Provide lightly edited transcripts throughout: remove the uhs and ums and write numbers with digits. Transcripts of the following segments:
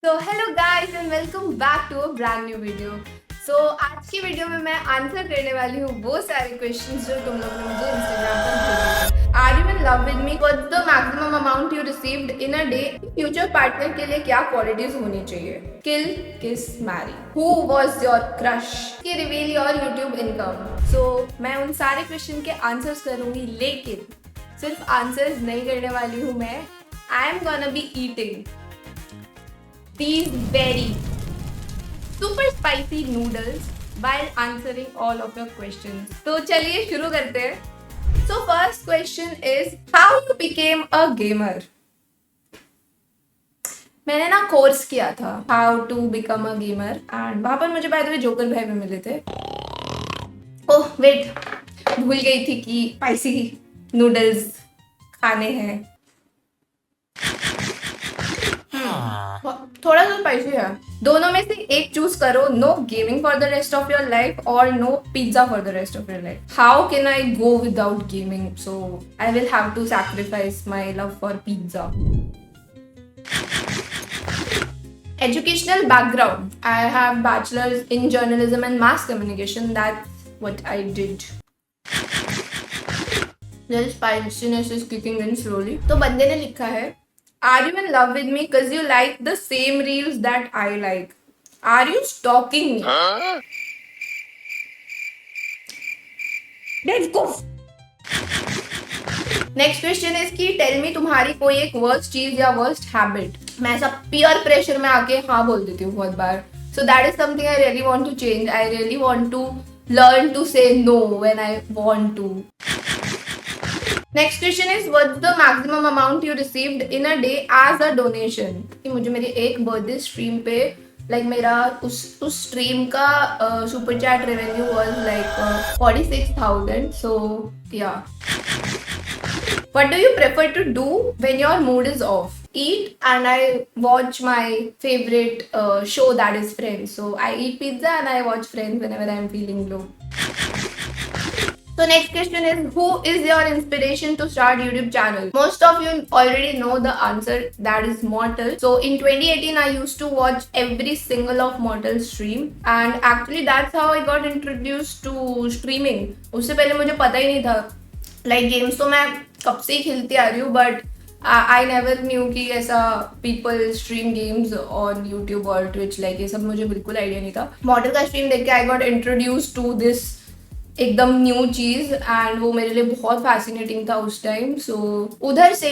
तो hello guys and welcome back to a brand new video. आज की video में मैं आंसर करने वाली हूँ वो सारे क्वेश्चंस जो तुम लोग ने मुझे इंस्टाग्राम पर भेजे थे। Are you in love with me? What's the maximum amount you received in a day? Future partner के लिए क्या क्वालिटीज होनी चाहिए? Kill, kiss, marry. Who was your crush? की रिवील योर यूट्यूब इनकम। मैं उन सारे क्वेश्चन के आंसर्स करूंगी, लेकिन सिर्फ आंसर्स नहीं करने वाली हूँ मैं। आई am gonna be eating these very super spicy noodles while answering all of your questions. तो चलिए शुरू करते हैं। So first question is how you became a gamer? मैंने ना कोर्स किया था how to become a gamer and वहाँ पर मुझे बाय द वे जोकर भाई भी मिले थे। ओह वेट, भूल गई थी कि स्पाइसी नूडल्स खाने हैं। थोड़ा सा स्पाइसी है। दोनों में से एक चूज करो, no gaming for the rest of your life और no pizza for the rest of your life. How can I go without gaming? So I will have to sacrifice my love for pizza. Educational background. I have bachelor's in journalism and mass communication. That's what I did. Little spiciness is kicking in slowly. तो बंदे ने लिखा है Are you in love with me because you like the same reels that I like? Are you stalking me? Let's go. Next question is कि tell me तुम्हारी कोई एक worst चीज या वर्स्ट हैबिट। मैं ऐसा पीयर प्रेशर में आके हाँ बोल देती हूँ बहुत बार। So that is something I really want to change. I really want to learn to say no when I want to. Next question is what's the maximum amount you received in a day as a donation? मुझे मेरी एक birthday stream पे मेरा उस stream का super chat revenue was 46,000। सो या, what do you prefer to do when your mood is off? Eat and I watch my favorite show, that is Friends. So I eat pizza and I watch Friends whenever I am feeling low. So next question is who is your inspiration to start YouTube channel? Most of you already know the answer, that is Mortal. So in 2018 I used to watch every single of Mortal stream and actually that's how I got introduced to streaming. उससे पहले मुझे पता ही नहीं था। Games तो मैं कब से ही खेलती आ रही हूँ बट आई नेवर न्यू कि ऐसा people stream games on YouTube और ट्विच, ये सब मुझे बिल्कुल आइडिया नहीं था। मॉडल का स्ट्रीम देख के I got introduce to this एकदम न्यू चीज़ एंड वो मेरे लिए बहुत फैसिनेटिंग था उस टाइम। सो उधर से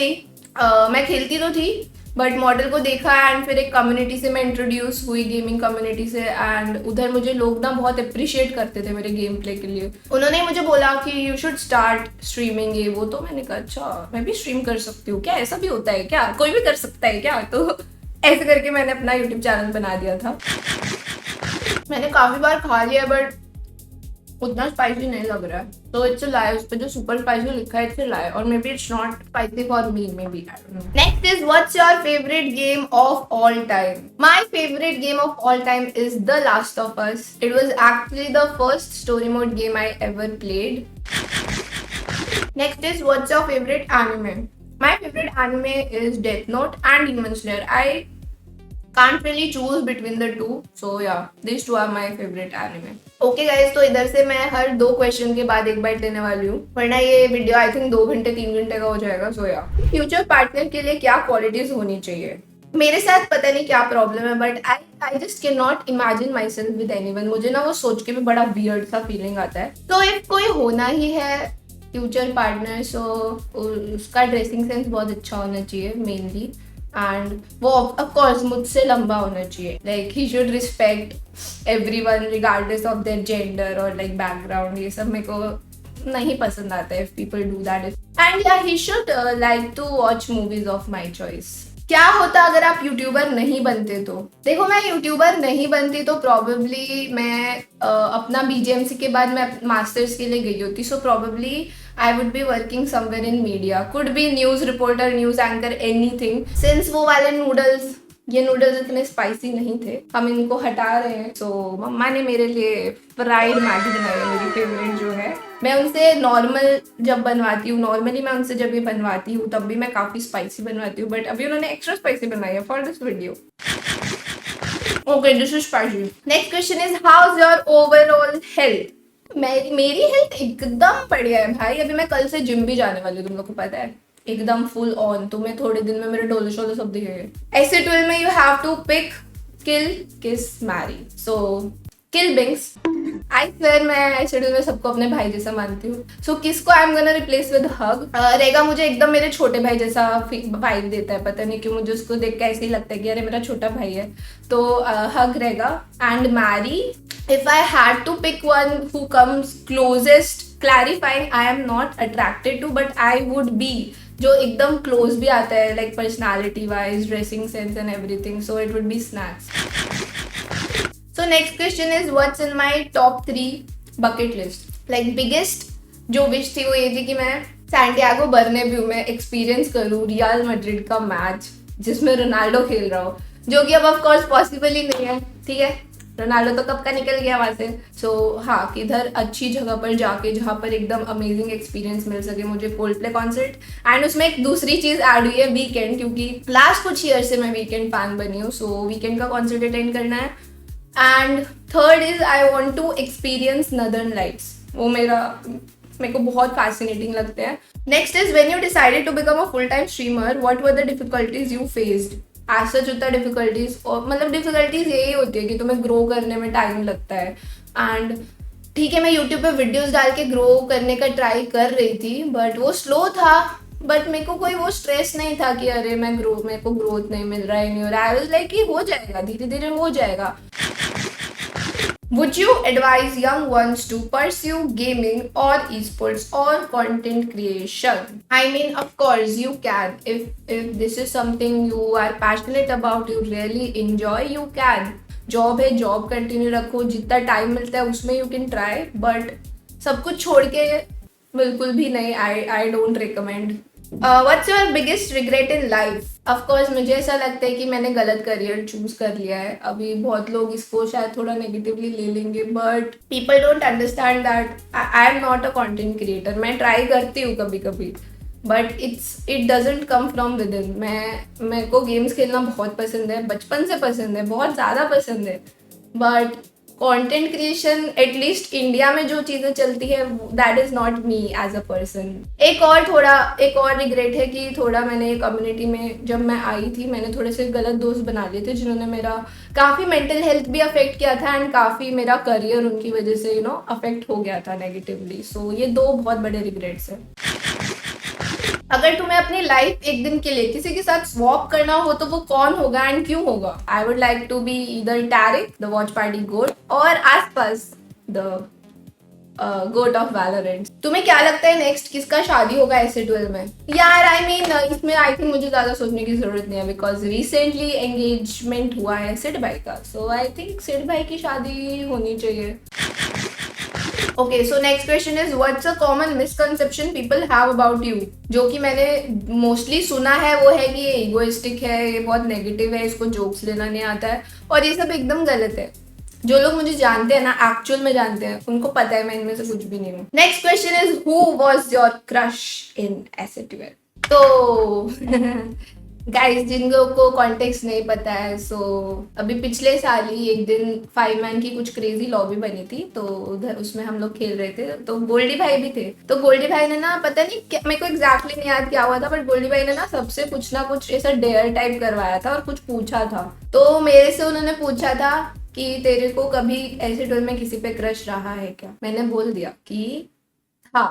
मैं खेलती तो थी बट मॉडल को देखा एंड फिर एक कम्युनिटी से मैं इंट्रोड्यूस हुई, गेमिंग कम्युनिटी से, एंड उधर मुझे लोग ना बहुत अप्रिशिएट करते थे मेरे गेम प्ले के लिए। उन्होंने मुझे बोला कि यू शुड स्टार्ट स्ट्रीमिंग ये वो। तो मैंने कहा अच्छा मैं भी स्ट्रीम कर सकती हूँ क्या? ऐसा भी होता है क्या? कोई भी कर सकता है क्या? तो ऐसे करके मैंने अपना यूट्यूब चैनल बना दिया था। मैंने काफ़ी बार खा लिया बट उतना स्पाइसी नहीं लग रहा है। तो इट्स अ लाई, उस पे जो सुपर स्पाइसी लिखा है इट्स अ लाई, और maybe it's not spicy for me, maybe I don't know. Next is what's your favourite game of all time? My favourite game of all time is the last of us. It was actually the first story mode game I ever played. Next is what's your favourite anime? My favourite anime is Death Note and Demon Slayer. I can't really choose between the two, so yeah, these two are my favorite anime. Okay guys, तो इधर से मैं हर 2 question के बाद एक bite लेने वाली हूँ, वरना ये वीडियो आई थिंक 2 घंटे 3 घंटे का हो जाएगा। सो या, फ्यूचर पार्टनर के लिए क्या क्वालिटीज होनी चाहिए? मेरे साथ पता नहीं क्या प्रॉब्लम है but I just can not imagine my self with anyone. मुझे ना वो सोच के भी बड़ा वियर्ड सा फीलिंग आता है। तो इफ कोई होना ही है फ्यूचर पार्टनर, सो उसका ड्रेसिंग सेंस बहुत अच्छा होना चाहिए मेनली, एंड वो ऑफ कोर्स मुझसे लंबा होना चाहिए। He should respect everyone regardless of their gender और बैकग्राउंड। ये सब मेरे को नहीं पसंद आता है if people do that. And yeah he should like to watch movies of my choice. क्या होता अगर आप यूट्यूबर नहीं बनते? तो देखो, मैं यूट्यूबर नहीं बनती तो प्रॉबेबली मैं अपना बीजेएमसी के बाद मैं मास्टर्स के लिए गई होती। सो probably I would be working somewhere in media. Could be news reporter, news anchor, anything. Since वो वाले नूडल्स, ये नूडल्स इतने स्पाइसी नहीं थे, हम इनको हटा रहे हैं। सो मम्मा ने मेरे लिए फ्राइड मैगी बनाई है, मेरी फेवरेट जो है। मैं उनसे नॉर्मल जब बनवाती हूँ, नॉर्मली मैं उनसे जब ये बनवाती हूँ तब भी मैं काफ़ी स्पाइसी बनवाती हूँ, बट अभी उन्होंने एक्स्ट्रा स्पाइसी बनाई है for this video. Okay, this is spicy. Next question is how is your overall health. मेरी हेल्थ एकदम बढ़िया है भाई। अभी मैं कल से जिम भी जाने वाली हूँ, तुम लोग को पता है, एकदम फुल ऑन। तुम्हें थोड़े दिन में मेरे डोले शोले सब दिखेंगे। ऐसे 12 में you have to pick kill kiss Mary. So kill बिंग्स। I swear मैं ऐसे में सबको अपने भाई जैसा मानती हूँ। सो किसको I am gonna replace with hug. रेगा मुझे एकदम मेरे छोटे भाई जैसा वाइब देता है, पता नहीं क्यों, मुझे उसको देख के ऐसे ही लगता है कि अरे मेरा छोटा भाई है। तो हग रहेगा। And marry, if I had to pick one who comes closest, clarifying I am not attracted to, but I would be, जो एकदम क्लोज भी आता है like personality wise, dressing sense and everything, so it would be snacks. So next question is what's in my top 3 bucket list? Like biggest जो wish थी वो ये थी कि मैं सैंटियागो बर्नेब्यू में एक्सपीरियंस करूँ रियल मैड्रिड का मैच जिसमें रोनाल्डो खेल रहा हो, जो कि अब ऑफ कोर्स पॉसिबल ही नहीं है। ठीक है, रोनाल्डो तो कब का निकल गया वहां से। सो हाँ, किधर अच्छी जगह पर जाके जहाँ पर एकदम अमेजिंग एक्सपीरियंस मिल सके मुझे, कोल्डप्ले कॉन्सर्ट। एंड उसमें एक दूसरी चीज ऐड हुई है, वीकेंड, क्योंकि लास्ट कुछ ईयर से मैं वीकेंड फैन बनी हूँ। सो वीकेंड का कॉन्सर्ट अटेंड करना है। And third is I want to experience northern lights. वो मेरे को बहुत फैसिनेटिंग लगते हैं। Next is when you decided to become a full time streamer, what were the difficulties you faced? As such होता है डिफिकल्टीज, और मतलब डिफिकल्टीज यही होती है कि तुम्हें ग्रो करने में टाइम लगता है। एंड ठीक है, मैं यूट्यूब पे वीडियोस डाल के ग्रो करने का ट्राई कर रही थी, बट वो स्लो था। बट मेरे को कोई वो स्ट्रेस नहीं था कि अरे मेरे को ग्रोथ नहीं मिल रहा है, नहीं हो रहा है। आई वाज लाइक कि हो जाएगा, धीरे धीरे हो जाएगा। Would you advise young ones to pursue gaming or esports or content creation? I mean, of course you can. If this is something you are passionate about, you really enjoy, you can. Job है, job continue रखो, जितना time मिलता है उसमें you can try, but सब कुछ छोड़ के बिल्कुल भी नहीं। I don't recommend. What's your biggest regret in life? Of course मुझे ऐसा लगता है कि मैंने गलत करियर चूज कर लिया है। अभी बहुत लोग इसको शायद थोड़ा नेगेटिवली ले लेंगे, but people don't understand that I am not a content creator. मैं ट्राई करती हूँ कभी कभी, but it doesn't come from with in. मेरे को गेम्स खेलना बहुत पसंद है, बचपन से पसंद है, बहुत ज़्यादा पसंद है, but content creation at least India में जो चीज़ें चलती है that is not me as a person. एक और रिग्रेट है कि थोड़ा मैंने कम्युनिटी में जब मैं आई थी, मैंने थोड़े से गलत दोस्त बना लिए थे जिन्होंने मेरा काफ़ी मेंटल हेल्थ भी अफेक्ट किया था एंड काफ़ी मेरा करियर उनकी वजह से अफेक्ट हो गया था नेगेटिवली। सो ये 2 बहुत बड़े रिग्रेट्स हैं। अगर तुम्हें अपनी लाइफ एक दिन के लिए किसी के साथ स्वैप करना हो तो वो कौन होगा एंड क्यों होगा? I would like to be either Tariq the watch party goat और आसपास द गोट ऑफ वैलोरेंट। तुम्हें क्या लगता है नेक्स्ट किसका शादी होगा ऐसे 12 में? यार आई मीन इसमें आई थिंक मुझे ज्यादा सोचने की जरूरत नहीं है, बिकॉज रिसेंटली एंगेजमेंट हुआ है सिड भाई का। सो आई थिंक सिड भाई की शादी होनी चाहिए। Okay, so next question is what's a common misconception people have about you? जो कि मैंने मोस्टली सुना है वो है कि ये इगोइस्टिक है, ये बहुत नेगेटिव है, इसको जोक्स लेना नहीं आता है, और ये सब एकदम गलत है। जो लोग मुझे जानते हैं ना, एक्चुअल में जानते हैं, उनको पता है मैं इनमें से कुछ भी नहीं हूँ। Next question is who was your crush in acid 12? तो गाइस जिन लोगों को कॉन्टेक्स्ट नहीं पता है, सो अभी पिछले साल ही एक दिन 5 मैन की कुछ क्रेजी लॉबी बनी थी, तो उधर उसमें हम लोग खेल रहे थे, तो गोल्डी भाई भी थे। तो गोल्डी भाई ने ना, पता नहीं क्या, मेरे को एग्जैक्टली नहीं याद क्या हुआ था, बट गोल्डी भाई ने ना सबसे कुछ ना कुछ ऐसा डेयर टाइप करवाया था और कुछ पूछा था। तो मेरे से उन्होंने पूछा था कि तेरे को कभी ऐसे टोल में किसी पे क्रश रहा है क्या? मैंने बोल दिया कि हाँ,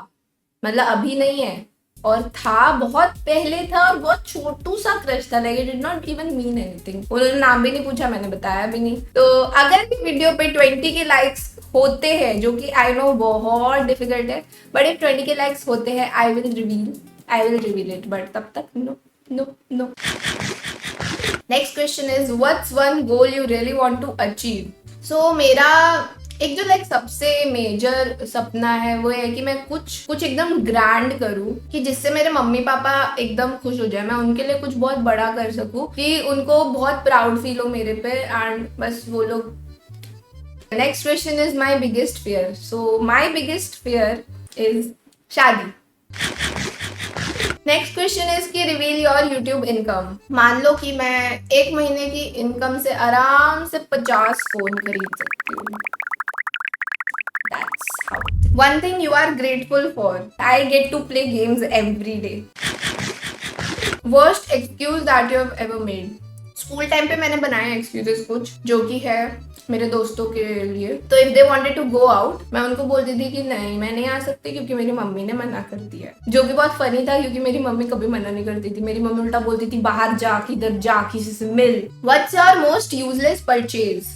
मतलब अभी नहीं है, और था बहुत पहले था, और बहुत छोटू सा क्रश था, like it did not even mean anything. उन्होंने नाम भी नहीं पूछा, मैंने बताया भी नहीं। तो अगर भी वीडियो पे 20 के लाइक्स होते हैं, जो कि आई नो बहुत डिफिकल्ट है, बट इफ 20 के लाइक्स होते हैं I will reveal it, but तब तक no. Next question is what's one goal you really want to achieve? So मेरा एक जो लाइक सबसे मेजर सपना है वो है कि मैं कुछ एकदम ग्रैंड करूँ, कि जिससे मेरे मम्मी पापा एकदम खुश हो जाए, मैं उनके लिए कुछ बहुत बड़ा कर सकूँ, कि उनको बहुत प्राउड फील हो मेरे पे, एंड बस वो लोग। Next question is my biggest fear. So my biggest fear is शादी। नेक्स्ट क्वेश्चन इज कि रिवील योर यूट्यूब इनकम। मान लो कि मैं 1 महीने की इनकम से आराम से 50 फोन खरीद सकती हूँ। That's how. One thing you are grateful for. I get to play games every day. Worst excuse that you have ever made. School time पे मैंने बनाया एक्सक्यूजेस कुछ, जो कि है मेरे दोस्तों के लिए। तो if they wanted to go out, मैं उनको बोलती थी कि नहीं मैं नहीं आ सकती क्योंकि मेरी मम्मी ने मना कर दिया, जो कि बहुत फनी था क्योंकि मेरी मम्मी कभी मना नहीं करती थी। मेरी मम्मी उल्टा बोलती थी बाहर जा, किधर जा, किसी से मिल। What's your most useless purchase.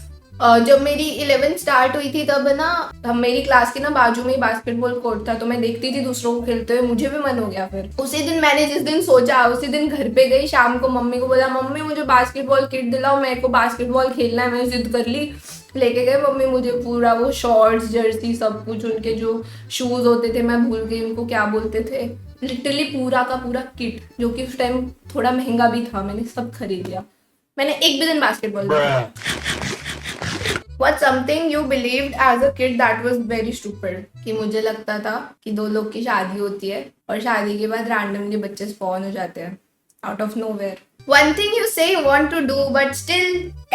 जब मेरी 11th स्टार्ट हुई थी तब ना हम मेरी क्लास के ना बाजू में ही बास्केटबॉल कोर्ट था, तो मैं देखती थी दूसरों को खेलते हुए, मुझे भी मन हो गया। फिर उसी दिन मैंने जिस दिन सोचा उसी दिन घर पे गई, शाम को मम्मी को बोला मम्मी मुझे बास्केटबॉल किट दिलाओ, मेरे को बास्केटबॉल खेलना है। मैं जिद कर ली, लेके गए मम्मी मुझे पूरा वो शॉर्ट्स जर्सी सब कुछ, उनके जो शूज होते थे मैं भूल गई उनको क्या बोलते थे, लिटरली पूरा का पूरा किट, जो कि उस टाइम थोड़ा महंगा भी था, मैंने सब खरीद लिया। मैंने एक भी दिन basketball What's something you believed as a kid that was very stupid? कि मुझे लगता था कि 2 लोग की शादी होती है और शादी के बाद रैंडमली बच्चे स्पॉन हो जाते हैं out of nowhere. One thing you say you want to do but still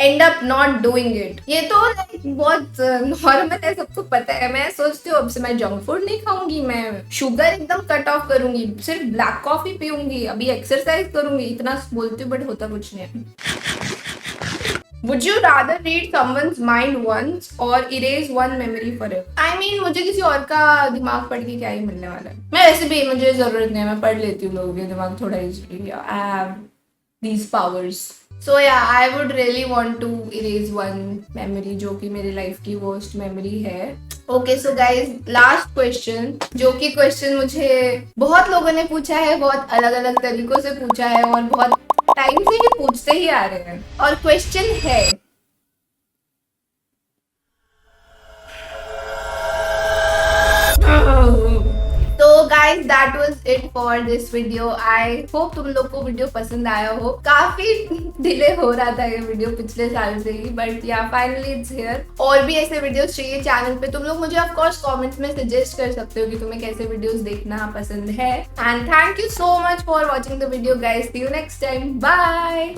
end up not doing it. ये तो बहुत नॉर्मल है, सबको पता है। मैं सोचती हूँ अब से मैं जंक फूड नहीं खाऊंगी, मैं शुगर एकदम कट ऑफ करूंगी, सिर्फ ब्लैक कॉफी पीऊंगी, अभी एक्सरसाइज करूंगी, इतना बोलती हूँ बट होता कुछ नहीं है। Would you rather read someone's mind once or erase one memory forever? I mean, मुझे किसी और का दिमाग पढ़ के क्या ही मिलने वाला है। मैं वैसे भी मुझे जरूरत नहीं है, मैं पढ़ लेती हूँ लोगों के दिमाग थोड़ा easily. I have these powers. So yeah, I would really want to erase one memory जो कि मेरी लाइफ की worst memory है। Okay, so guys, last question, जो कि क्वेश्चन मुझे बहुत लोगों ने पूछा है, बहुत अलग अलग तरीकों से पूछा है और बहुत टाइम से ही पूछते ही आ रहे हैं। और क्वेश्चन है तो guys that was it for this video. I hope तुम लोग को वीडियो पसंद आया हो। काफी डिले हो रहा था ये वीडियो पिछले साल से ही, बट या फाइनली इट्स हियर। और भी ऐसे वीडियोस चाहिए चैनल पे, तुम लोग मुझे ऑफ कोर्स कमेंट्स में सजेस्ट कर सकते हो कि तुम्हें कैसे वीडियोस देखना पसंद है। And thank you so much for watching the video guys. See you next time, bye.